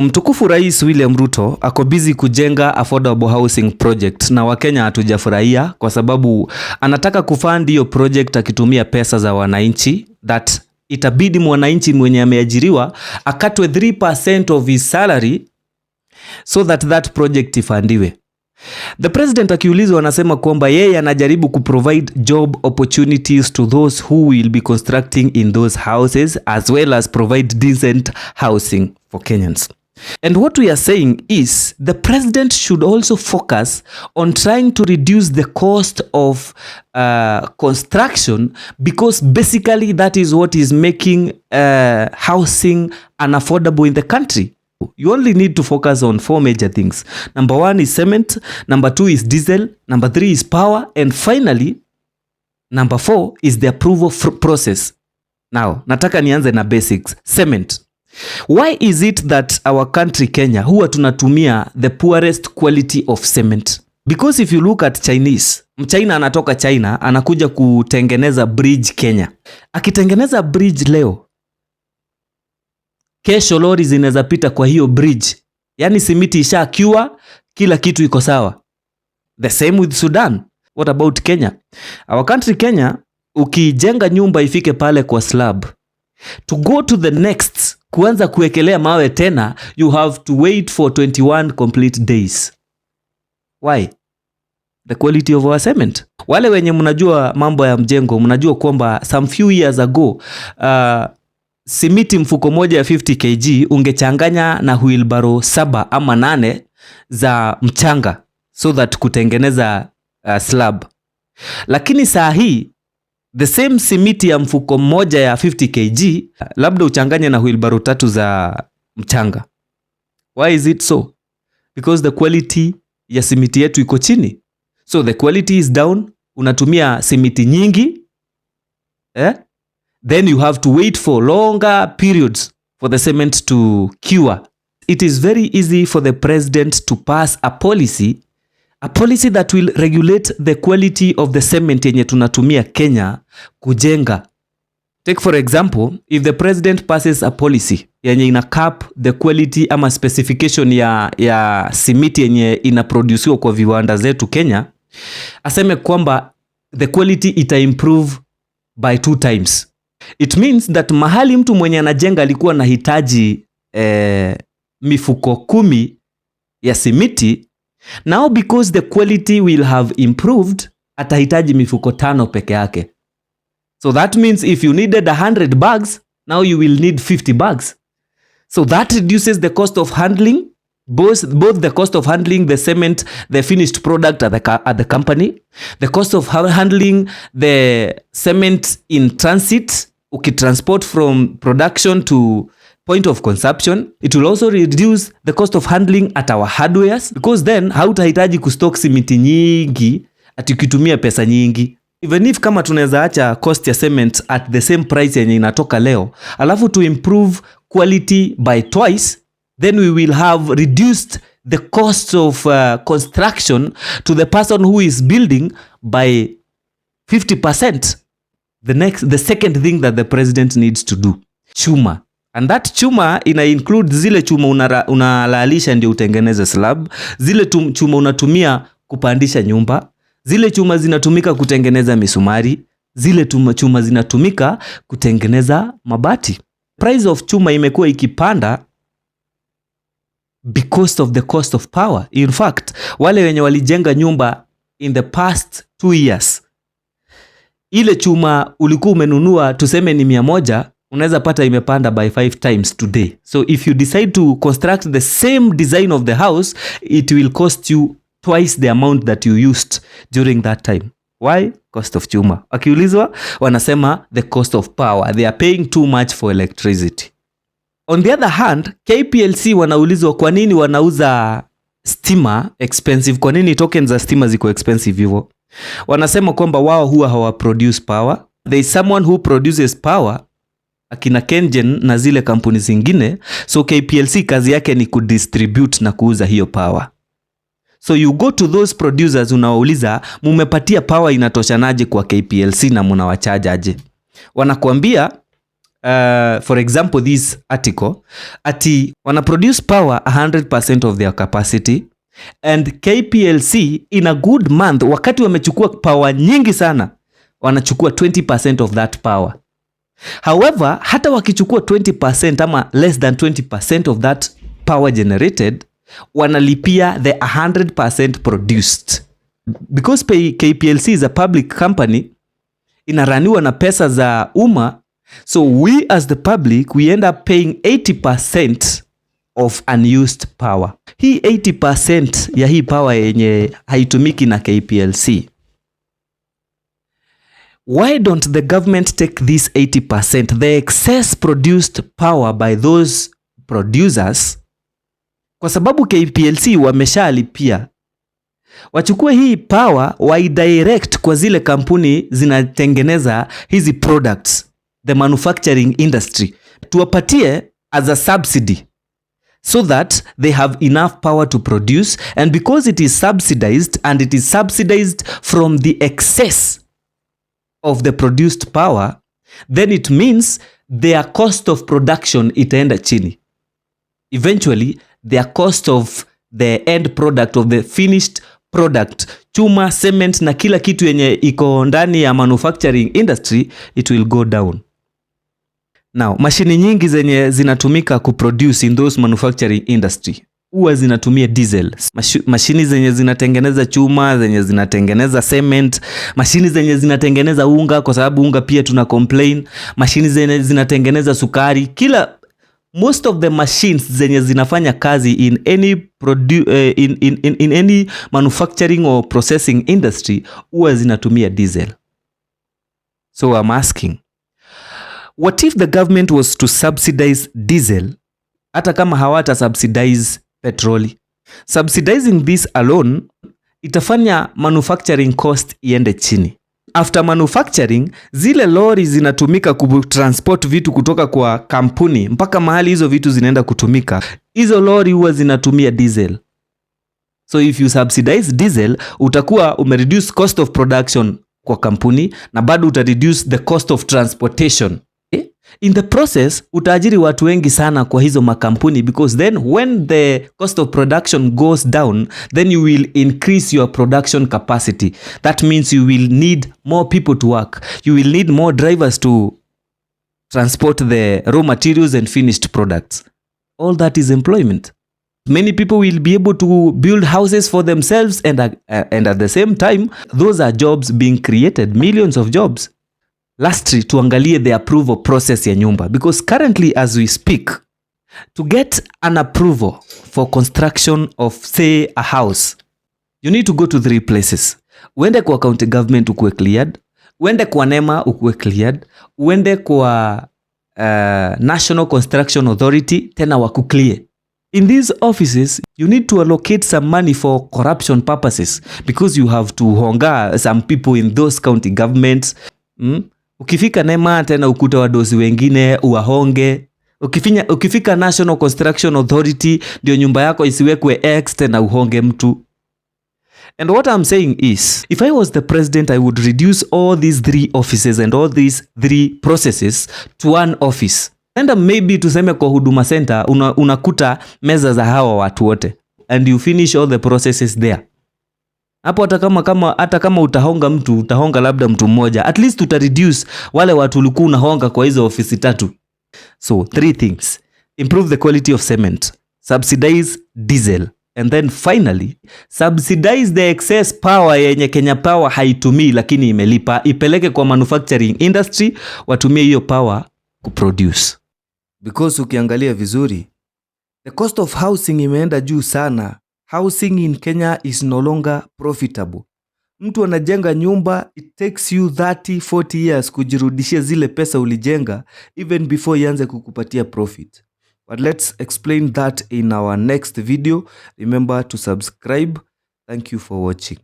Mtukufu Rais William Ruto ako busy kujenga affordable housing project na Wakenya hatujafurahia kwa sababu anataka kufund hiyo project akitumia pesa za wananchi, that itabidi mwananchi mwenye ameajiriwa akatwe 3% of his salary so that project ifandiwe. The president akiulizwa anasema kwamba yeye anajaribu kuprovide job opportunities to those who will be constructing in those houses as well as provide decent housing for Kenyans. And what we are saying is the president should also focus on trying to reduce the cost of construction, because basically that is what is making housing unaffordable in the country. You only need to focus on 4 major things. Number 1 is cement, number 2 is diesel, number 3 is power, and finally number 4 is the approval process. Now, nataka nianze na basics. Cement. Why is it that our country Kenya huwa tunatumia the poorest quality of cement? Because if you look at Chinese, Mchina anatoka China anakuja kutengeneza bridge Kenya. Akitengeneza bridge leo, kesho lori zinaweza pita kwa hiyo bridge. Yani simiti ishakiwa, kila kitu iko sawa. The same with Sudan. What about Kenya? Our country Kenya, ukijenga nyumba ifike pale kwa slab, to go to the next, kuanza kuwekelea mawe tena, you have to wait for 21 complete days. Why? The quality of our cement. Wale wenye mnajua mambo ya mjengo, mnajua kwamba some few years ago, simiti mfuko moja ya 50 kg ungechanganya na wheelbarrow 7 ama 8 za mchanga so that kutengeneza slab. Lakini saa hii the same simiti ya mfuko moja ya 50 kg labda uchanganye na wheelbarrow 3 za mchanga. Why is it so? Because the quality ya simiti yetu iko chini. So the quality is down, unatumia simiti nyingi, then you have to wait for longer periods for the cement to cure. It is very easy for the president to pass a policy that will regulate the quality of the cement yenye tunatumia Kenya kujenga. Take for example, if the president passes a policy yenye ina cap the quality ama specification ya simiti yenye inaproduciwa kwa viwanda zetu Kenya, aseme kwamba the quality ita improve by 2 times. It means that mahali mtu mwenye anajenga alikuwa anahitaji mifuko 10 ya simiti, now because the quality will have improved, atahitaji mifuko 5 peke yake. So that means if you needed 100 bags, now you will need 50 bags. So that reduces the cost of handling, both the cost of handling the cement, the finished product at the company, the cost of handling the cement in transit, transport from production to point of consumption. It will also reduce the cost of handling at our hardwares, because then hautahitaji kustock simiti nyingi atikitumia pesa nyingi. Even if kama tunaweza acha cost ya cement at the same price yenye inatoka leo, alafu to improve quality by twice, then we will have reduced the cost of construction to the person who is building by 50%. The second thing that the president needs to do, chuma. And that chuma ina include zile chuma unalalisha ndio utengeneze slab, zile chuma unatumia kupandisha nyumba, zile chuma zinatumika kutengeneza misumari, zile chuma zinatumika kutengeneza mabati. Price of chuma imekuwa ikipanda because of the cost of power. In fact, wale wenye walijenga nyumba in the past 2 years, ile chuma ulikuwa umenunua tuseme ni 100, unaweza pata imepanda by 5 times today. So if you decide to construct the same design of the house, it will cost you twice the amount that you used during that time. Why? Cost of chuma. Akiulizwa wanasema the cost of power. They are paying too much for electricity. On the other hand, KPLC wanaulizwa kwa nini wanauza stima expensive, kwa nini tokens za stima ziko expensive hivyo. Wanasema kwamba wao huwa hawa produce power. There is someone who produces power, akina Kengen na zile kampuni zingine. So KPLC kazi yake ni kudistribute na kuuza hiyo power. So you go to those producers, unawauliza mumepatia power inatoshanaje kwa KPLC na mnawacharge aje. Wanakuambia for example, this article, ati wana produce power 100% of their capacity, and KPLC in a good month, wakati wamechukua power nyingi sana, wanachukua 20% of that power. However, hata wakichukua 20% ama less than 20% of that power generated, wanalipia the 100% produced. Because KPLC is a public company, inaraniwa na pesa za umma, so we as the public, we end up paying 80% of unused power. Hii 80% ya hii power yenye haitumiki na KPLC. Why don't the government take this 80%, the excess produced power by those producers? Kwa sababu KPLC wameshalipia, wachukue hii power waidirect kwa zile kampuni zinatengeneza hizi products, the manufacturing industry, tuwapatie as a subsidy, so that they have enough power to produce. And because it is subsidized, and it is subsidized from the excess of the produced power, then it means their cost of production itaenda chini. Eventually, their cost of the end product, of the finished product, chuma, cement na kila kitu yenye iko ndani ya manufacturing industry, it will go down. Now, mashini nyingi zenye zinatumika kuproduce in those manufacturing industry huwa zinatumia diesel. Mashini zenye zinatengeneza chuma, zenye zinatengeneza cement, mashini zenye zinatengeneza unga, kwa sababu unga pia tuna complain, mashini zenye zinatengeneza sukari, most of the machines zenye zinafanya kazi in any manufacturing or processing industry huwa zinatumia diesel. So I'm asking, what if the government was to subsidize diesel, hata kama hawata subsidize petroli? Subsidizing this alone itafanya manufacturing cost iende chini. After manufacturing, zile lori zinatumika kutransport vitu kutoka kwa kampuni mpaka mahali hizo vitu zinaenda kutumika, hizo lori huwa zinatumia diesel. So if you subsidize diesel, utakuwa umereduce cost of production kwa kampuni na bado utareduce the cost of transportation. In the process, utaajiri watu wengi sana kwa hizo makampuni, because then when the cost of production goes down, then you will increase your production capacity. That means you will need more people to work. You will need more drivers to transport the raw materials and finished products. All that is employment. Many people will be able to build houses for themselves, and at the same time, those are jobs being created, millions of jobs. Lastly, tuangalie the approval process ya nyumba, because currently as we speak, to get an approval for construction of, say, a house, you need to go to 3 places. Uende kwa county government ukuwe cleared, uende kwa NEMA ukuwe cleared, uende kwa National Construction Authority tena waku clear. In these offices, you need to allocate some money for corruption purposes, because you have to honga some people in those county governments. Ukifika NEMA tena ukuta wadosi wengine uwahonge. Ukifika National Construction Authority ndio nyumba yako isiwekwe X tena uhonge mtu. And what I'm saying is, if I was the president, I would reduce all these 3 offices and all these 3 processes to 1 office. And maybe tuseme kwa Huduma Center unakuta meza za hawa watu wote, and you finish all the processes there. Hapo hata kama utahonga labda mtu mmoja, at least reduce wale watu ulikuwa unahonga kwa hizo ofisi 3. So 3 things: improve the quality of cement, subsidize diesel, and then finally subsidize the excess power yenye Kenya Power haitumii lakini imelipa, ipeleke kwa manufacturing industry watumie hiyo power kuproduce. Because ukiangalia vizuri, the cost of housing imeenda juu sana. Housing in Kenya is no longer profitable. Mtu anajenga nyumba, it takes you 30-40 years kujirudishia zile pesa ulijenga, even before ianze kukupatia profit. But let's explain that in our next video. Remember to subscribe. Thank you for watching.